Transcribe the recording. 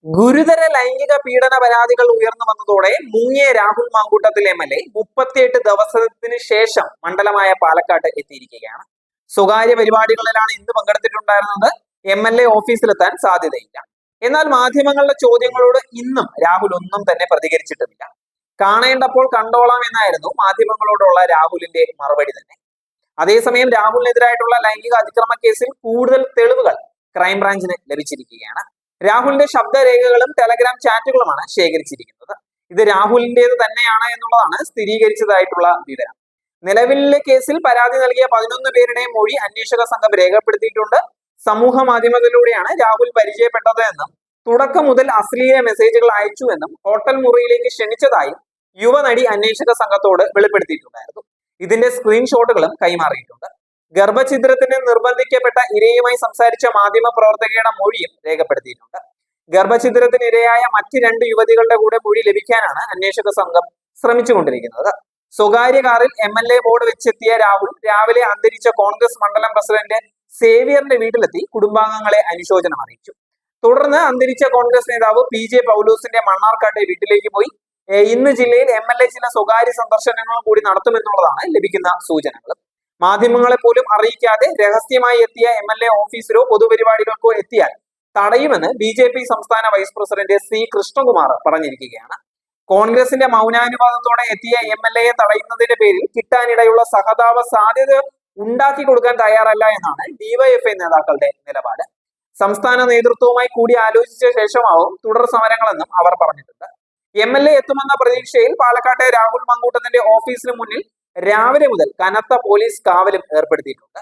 ഗുരുതര ലൈംഗിക പീഡന പരാതികൾ ഉയർന്നു വന്നതോടെ മുങ്ങിയ രാഹുൽ മാങ്കൂട്ടത്തിൽ MLA 38 ദിവസത്തിന് ശേഷം മണ്ഡലമായ പാലക്കാട്ട് എത്തിയിരിക്കുകയാണ്. സ്വകാര്യ പരിപാടികളിലാണ് ഇന്ന് പങ്കെടുത്തിട്ടുണ്ടായിരുന്നത്. MLA ഓഫീസിലെത്താൻ സാധ്യതയില്ല. എന്നാൽ മാധ്യമങ്ങളുടെ ചോദ്യങ്ങളോട് ഇന്നും രാഹുൽ ഒന്നും തന്നെ പ്രതികരിച്ചിട്ടുമില്ല. കാണേണ്ടപ്പോൾ കണ്ടോളാം എന്നായിരുന്നു മാധ്യമങ്ങളോടുള്ള രാഹുലിന്റെ മറുപടി തന്നെ. അതേസമയം രാഹുലിനെതിരായിട്ടുള്ള ലൈംഗിക അതിക്രമ കേസിൽ കൂടുതൽ തെളിവുകൾ ക്രൈംബ്രാഞ്ചിന് ലഭിച്ചിരിക്കുകയാണ്. രാഹുലിന്റെ ശബ്ദരേഖകളും ടെലഗ്രാം ചാറ്റുകളുമാണ് ശേഖരിച്ചിരിക്കുന്നത്. ഇത് രാഹുലിന്റേത് തന്നെയാണ് എന്നുള്ളതാണ് സ്ഥിരീകരിച്ചതായിട്ടുള്ള വിവരം. നിലവിലെ കേസിൽ പരാതി നൽകിയ 11 പേരുടെ മൊഴി അന്വേഷക സംഘം രേഖപ്പെടുത്തിയിട്ടുണ്ട്. സമൂഹ മാധ്യമത്തിലൂടെയാണ് രാഹുൽ പരിചയപ്പെട്ടത് എന്നും തുടക്കം മുതൽ അശ്ലീല മെസ്സേജുകൾ അയച്ചു എന്നും ഹോട്ടൽ മുറിയിലേക്ക് ക്ഷണിച്ചതായും യുവനടി അന്വേഷക സംഘത്തോട് വെളിപ്പെടുത്തിയിട്ടുണ്ടായിരുന്നു. ഇതിന്റെ സ്ക്രീൻഷോട്ടുകളും കൈമാറിയിട്ടുണ്ട്. ഗർഭഛിദ്രത്തിന് നിർബന്ധിക്കപ്പെട്ട ഇരയുമായി സംസാരിച്ച മാധ്യമ പ്രവർത്തകയുടെ മൊഴിയും രേഖപ്പെടുത്തിയിട്ടുണ്ട്. ഗർഭഛിദ്രത്തിന് ഇരയായ മറ്റ് 2 യുവതികളുടെ കൂടെ മൊഴി ലഭിക്കാനാണ് അന്വേഷക സംഘം ശ്രമിച്ചുകൊണ്ടിരിക്കുന്നത്. സ്വകാര്യ കാറിൽ MLA ബോർഡ് വെച്ചെത്തിയ രാഹുൽ രാവിലെ അന്തരിച്ച കോൺഗ്രസ് മണ്ഡലം പ്രസിഡന്റ് സേവിയറിന്റെ വീട്ടിലെത്തി കുടുംബാംഗങ്ങളെ അനുശോചനം അറിയിച്ചു. തുടർന്ന് അന്തരിച്ച കോൺഗ്രസ് നേതാവ് PJ പൗലോസിന്റെ മണ്ണാർക്കാട്ടെ വീട്ടിലേക്ക് പോയി. ഇന്ന് ജില്ലയിൽ MLA ചില സ്വകാര്യ സന്ദർശനങ്ങളും കൂടി നടത്തുമെന്നുള്ളതാണ് ലഭിക്കുന്ന സൂചനകൾ. മാധ്യമങ്ങളെ പോലും അറിയിക്കാതെ രഹസ്യമായി എത്തിയ MLA ഓഫീസിലോ പൊതുപരിപാടികൾക്കോ എത്തിയാൽ തടയുമെന്ന് BJP സംസ്ഥാന വൈസ് പ്രസിഡന്റ് C കൃഷ്ണകുമാർ പറഞ്ഞിരിക്കുകയാണ്. കോൺഗ്രസിന്റെ മൗനാനുവാദത്തോടെ എത്തിയ MLAയെ തടയുന്നതിന്റെ പേരിൽ കിട്ടാനിടയുള്ള സഹതാപ സാധ്യത ഉണ്ടാക്കി കൊടുക്കാൻ തയ്യാറല്ല എന്നാണ് DYFI നേതാക്കളുടെ നിലപാട്. സംസ്ഥാന നേതൃത്വവുമായി കൂടി ആലോചിച്ച ശേഷമാവും തുടർ സമരങ്ങളെന്നും അവർ പറഞ്ഞിട്ടുണ്ട്. MLA എത്തുമെന്ന പ്രതീക്ഷയിൽ പാലക്കാട്ടെ രാഹുൽ മാങ്കൂട്ടത്തിന്റെ ഓഫീസിന് മുന്നിൽ രാവിലെ മുതൽ കനത്ത പോലീസ് കാവലും ഏർപ്പെടുത്തിയിട്ടുണ്ട്.